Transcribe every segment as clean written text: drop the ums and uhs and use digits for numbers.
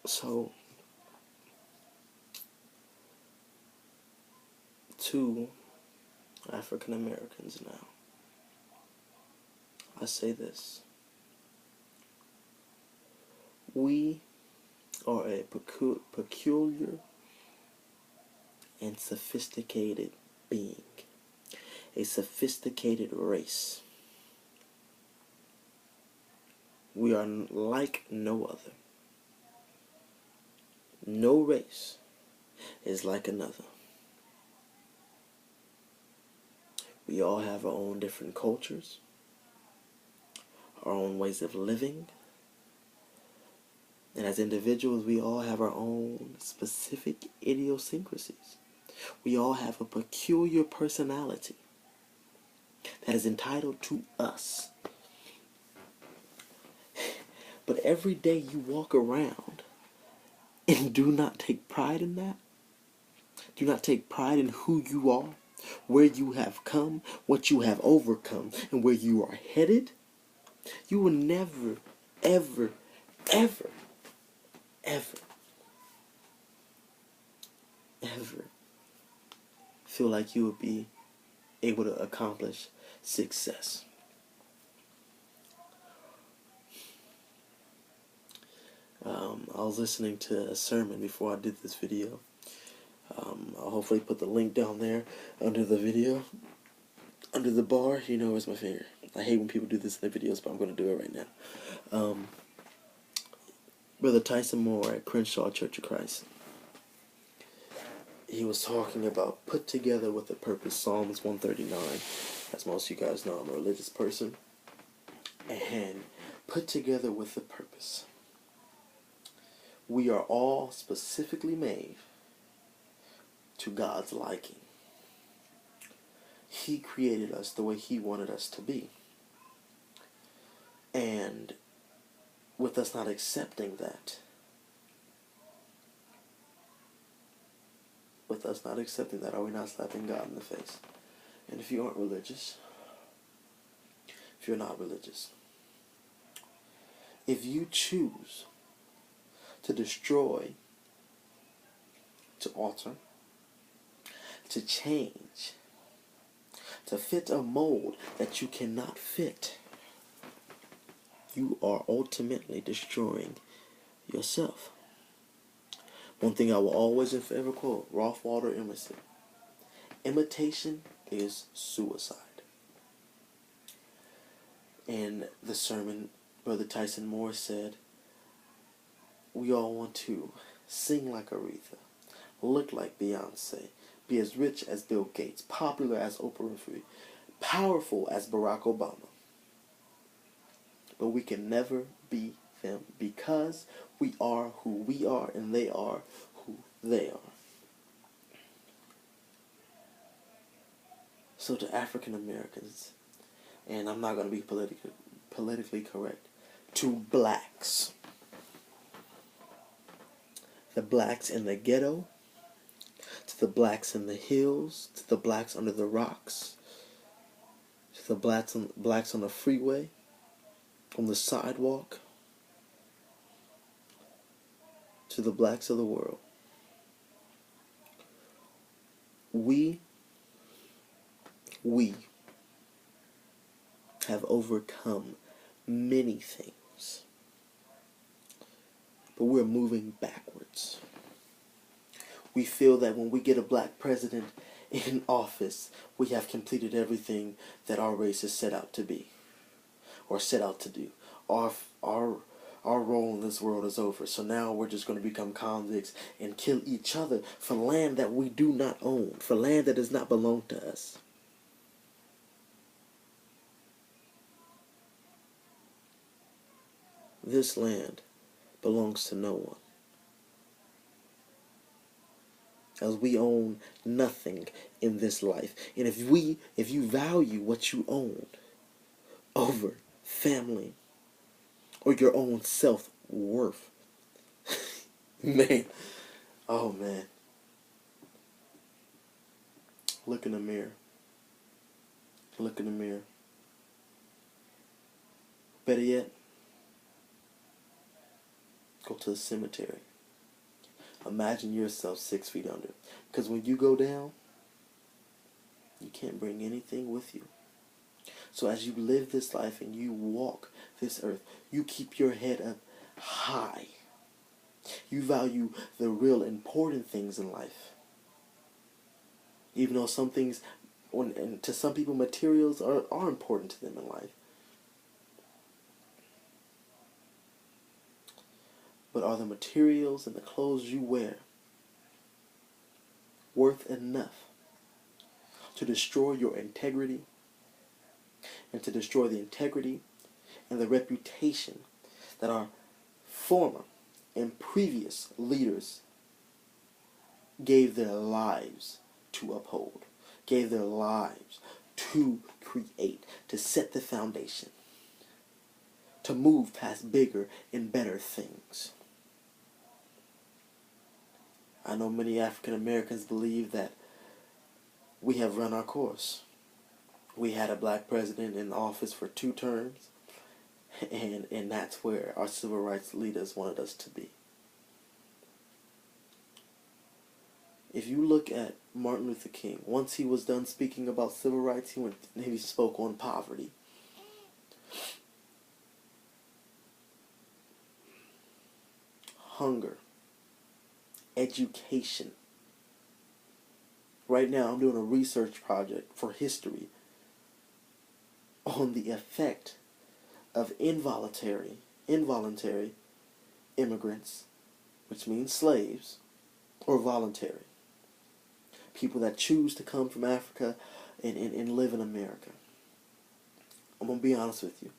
So, to African Americans now, I say this. We are a peculiar and sophisticated being, a sophisticated race. We are like no other. No race is like another. We all have our own different cultures, our own ways of living, and as individuals, we all have our own specific idiosyncrasies. We all have a peculiar personality that is entitled to us. But every day you walk around and do not take pride in that, do not take pride in who you are, where you have come, what you have overcome, and where you are headed, you will never, ever, ever, ever, ever feel like you will be able to accomplish success. I was listening to a sermon before I did this video. I'll hopefully put the link down there under the video. Under the bar, where's my finger? I hate when people do this in the videos, but I'm going to do it right now. Brother Tyson Moore at Crenshaw Church of Christ, he was talking about put together with a purpose, Psalms 139. As most of you guys know, I'm a religious person. And put together with a purpose. We are all specifically made to God's liking. He created us the way He wanted us to be. And with us not accepting that, are we not slapping God in the face? And if you aren't religious, if you're not religious, if you choose to destroy, to alter, to change, to fit a mold that you cannot fit, you are ultimately destroying yourself. One thing I will always and forever quote, Ralph Waldo Emerson: imitation is suicide. In the sermon, Brother Tyson Moore said, we all want to sing like Aretha, look like Beyonce, be as rich as Bill Gates, popular as Oprah Winfrey, powerful as Barack Obama. But we can never be them because we are who we are and they are who they are. So to African Americans, and I'm not going to be politically correct, to blacks, the blacks in the ghetto, to the blacks in the hills, to the blacks under the rocks, to the blacks on the freeway, on the sidewalk, to the blacks of the world. We have overcome many things, but we're moving backwards. We feel that when we get a black president in office, we have completed everything that our race is set out to be, or set out to do. Our role in this world is over, so now we're just going to become convicts and kill each other for land that we do not own, for land that does not belong to us. This land belongs to no one, as we own nothing in this life. And if you value what you own over family or your own self-worth, man, oh man, look in the mirror. Look in the mirror. Better yet, go to the cemetery Imagine yourself 6 feet under. Because when you go down, you can't bring anything with you. So as you live this life and you walk this earth, you keep your head up high. You value the real important things in life. Even though some things, and to some people, materials are important to them in life. But are the materials and the clothes you wear worth enough to destroy your integrity and to destroy the integrity and the reputation that our former and previous leaders gave their lives to uphold, gave their lives to create, to set the foundation, to move past bigger and better things? I know many African Americans believe that we have run our course. We had a black president in office for 2 terms, and that's where our civil rights leaders wanted us to be. If you look at Martin Luther King, once he was done speaking about civil rights, he spoke on poverty. Hunger. Education. Right now I'm doing a research project for history on the effect of involuntary immigrants, which means slaves, or voluntary. People that choose to come from Africa and live in America. I'm going to be honest with you.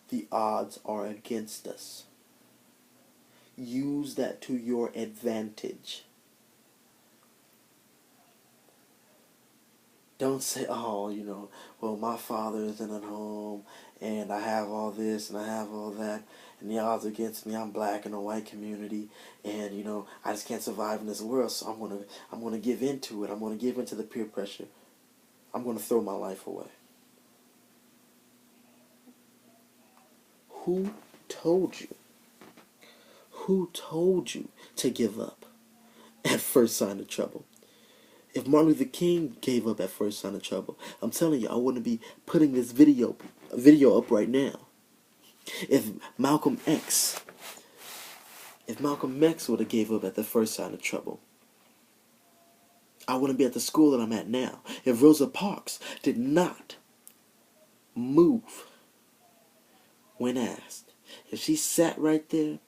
The odds are against us. Use that to your advantage. Don't say, oh, well, my father isn't at home, and I have all this, and I have all that, and the odds are against me. I'm black in a white community, and, I just can't survive in this world, so I'm gonna give into it. I'm gonna give into the peer pressure. I'm gonna throw my life away. Who told you? Who told you to give up at first sign of trouble? If Martin Luther King gave up at first sign of trouble, I'm telling you, I wouldn't be putting this video up right now. If Malcolm X would have gave up at the first sign of trouble, I wouldn't be at the school that I'm at now. If Rosa Parks did not move when asked, if she sat right there,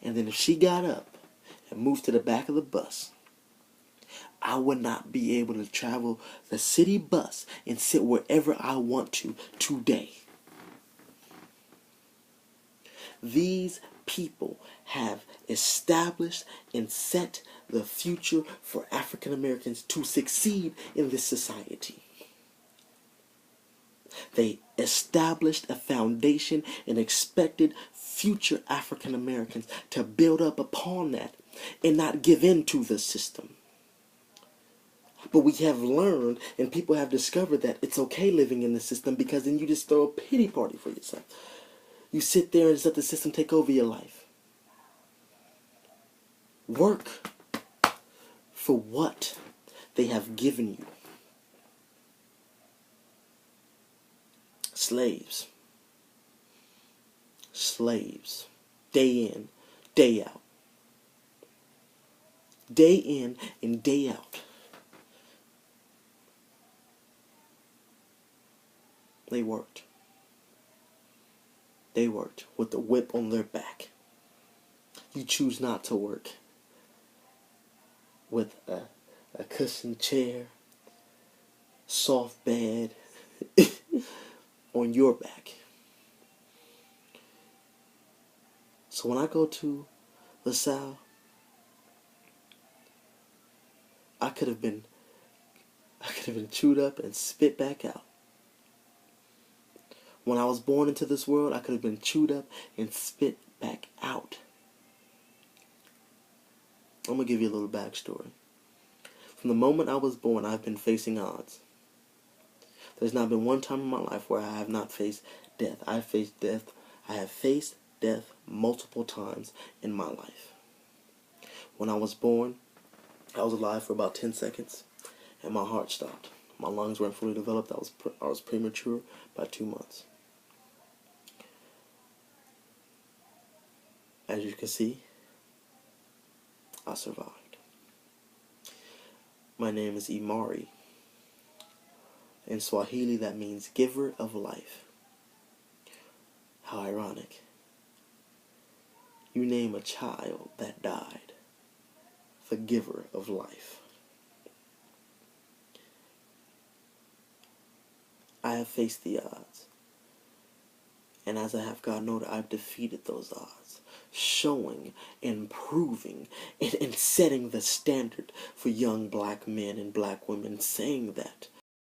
and then if she got up and moved to the back of the bus, I would not be able to travel the city bus and sit wherever I want to today. These people have established and set the future for African Americans to succeed in this society. They established a foundation and expected future African Americans to build up upon that and not give in to the system. But we have learned and people have discovered that it's okay living in the system, because then you just throw a pity party for yourself. You sit there and just let the system take over your life. Work for what they have given you. Slaves. Day in, day out. Day in and day out. They worked. They worked with the whip on their back. You choose not to work with a cushioned chair, soft bed on your back. So when I go to LaSalle, I could have been chewed up and spit back out. When I was born into this world, I could have been chewed up and spit back out. I'm going to give you a little backstory. From the moment I was born, I've been facing odds. There's not been one time in my life where I have not faced death. I have faced death. I have faced death multiple times in my life. When I was born, I was alive for about 10 seconds, and my heart stopped. My lungs weren't fully developed. I was premature by 2 months. As you can see, I survived. My name is Emari. In Swahili, that means giver of life. How ironic. You name a child that died the giver of life. I have faced the odds, and as I have gotten older, I've defeated those odds, showing and proving and setting the standard for young black men and black women, saying that